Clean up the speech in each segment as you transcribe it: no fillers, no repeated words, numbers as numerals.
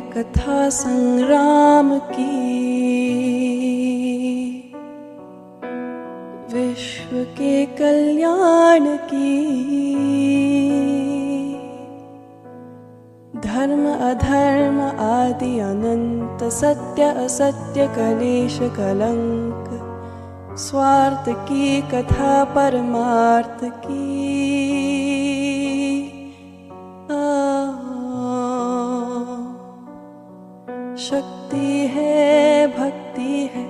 कथा संग्राम की, विश्व के कल्याण की, धर्म अधर्म आदि अनंत, सत्य असत्य कलेश कलंक, स्वार्थ की कथा परमार्थ की। शक्ति है, भक्ति है,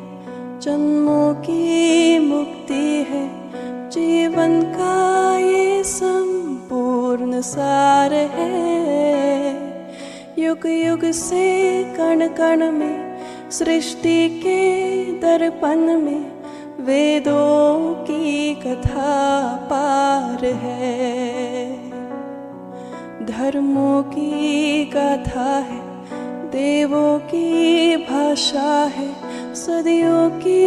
जन्मों की मुक्ति है, जीवन का ये संपूर्ण सार है। युग युग से कण कण में, सृष्टि के दर्पण में, वेदों की कथा पार है। धर्मों की गाथा है, देवों की भाषा है, सदियों की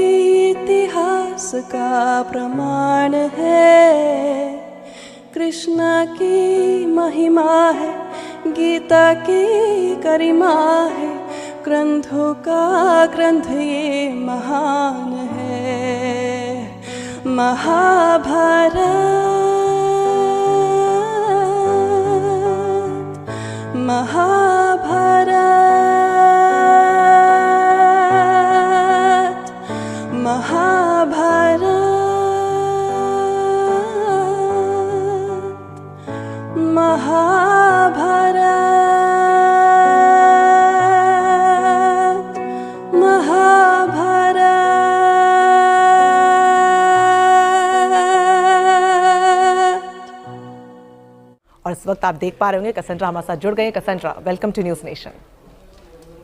इतिहास का प्रमाण है। कृष्णा की महिमा है, गीता की गरिमा है, ग्रंथों का ग्रंथ ये महान है। महाभारत, महाभारत, महाभारत, महाभारत, महाभारत। और इस वक्त आप देख पा रहे होंगे कैसेंड्रा हमारे साथ जुड़ गए हैं। Cassandra, welcome to News Nation.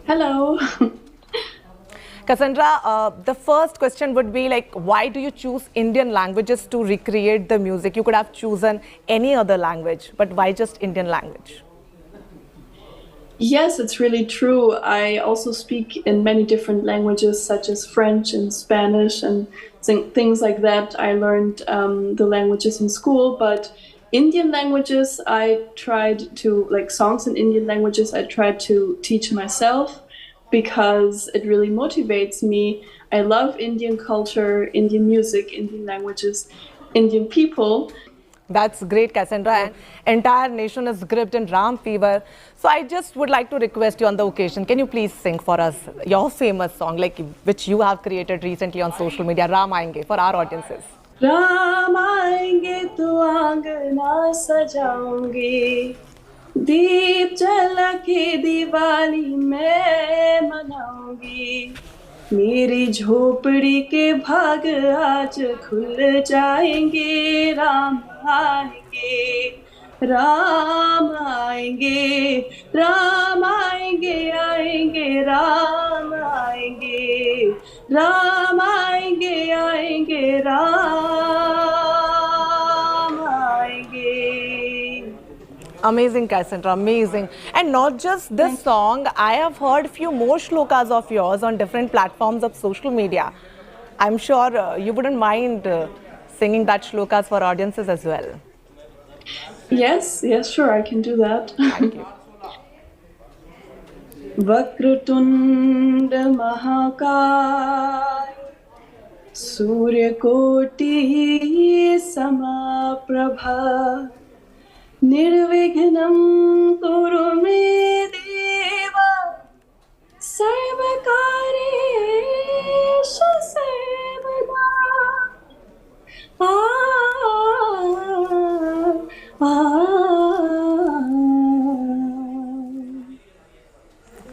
Hello. Cassandra, the first question would be like, why do you choose Indian languages to recreate the music? You could have chosen any other language, but why just Indian language? Yes, it's really true. I also speak in many different languages, such as French and Spanish and things like that. I learned the languages in school, but Indian languages, I tried to, like songs in Indian languages, I tried to teach myself because it really motivates me. I love Indian culture, Indian music, Indian languages, Indian people. That's great, Cassandra. And entire nation is gripped in Ram fever. So I just would like to request you on the occasion, can you please sing for us your famous song, like which you have created recently on social media, Ram Aayenge, for our audiences. Ram आएंगे तो आंगना सजाऊंगी, दीप जला के दिवाली मैं मनाऊंगी, मेरी झोपड़ी के भाग आज खुल जाएंगे। राम आएंगे, राम आएंगे, राम आएंगे, आएंगे राम आएंगे, राम आएंगे, आएंगे राम आएंगे। Amazing, Cassandra, amazing. And not just this song, I have heard few more shlokas of yours on different platforms of social media. I'm sure you wouldn't mind singing that shlokas for audiences as well. Yes, sure, I can do that. Thank you. Vakratunda महाकाय, सूर्यकोटि समप्रभा, निर्विघ्नं कुरु मे देव, सर्वकार्येषु सर्वदा।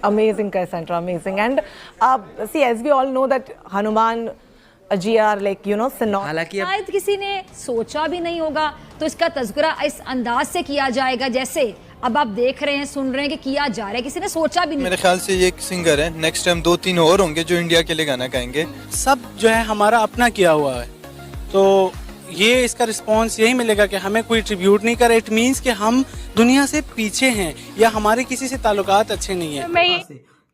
Amazing, Cassandra, amazing. And see, as we all know that Hanuman ji are like, you know, synonymous. हालांकि शायद किसी ने सोचा भी नहीं होगा तो इसका तज़किरा इस अंदाज से किया जाएगा जैसे अब आप देख रहे हैं, सुन रहे हैं कि किया जा रहा है। किसी ने सोचा भी नहीं। मेरे ख्याल से ये एक सिंगर है, नेक्स्ट टाइम 2-3 और होंगे जो इंडिया के लिए गाना गाएंगे। सब जो है हमारा अपना किया हुआ है, तो ये इसका रिस्पॉन्स यही मिलेगा कि हमें कोई ट्रिब्यूट नहीं करे। इट मीन्स कि हम दुनिया से पीछे हैं या हमारे किसी से ताल्लुकात अच्छे नहीं है।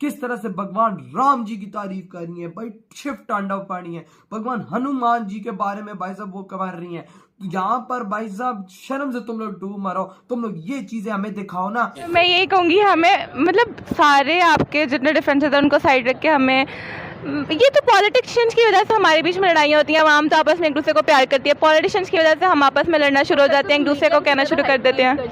किस तरह से भगवान राम जी की तारीफ कर रही है भाई, शिव तांडव पानी है, भगवान हनुमान जी के बारे में भाई साहब वो कर रही हैं। यहाँ पर भाई साहब शर्म से तुम लोग डूब मरो, तुम लोग ये चीजें हमें दिखाओ ना। मैं यही कहूँगी हमें मतलब सारे आपके जितने डिफरेंसेस हैं उनको साइड रख के हमें, ये तो पॉलिटिशियंस की वजह से हमारे बीच में लड़ाइयाँ होती हैं, आवाम तो आपस में एक दूसरे को प्यार करती है, पॉलिटिशियंस की वजह से हम आपस में लड़ना शुरू हो जाते हैं, एक दूसरे को कहना शुरू कर देते हैं।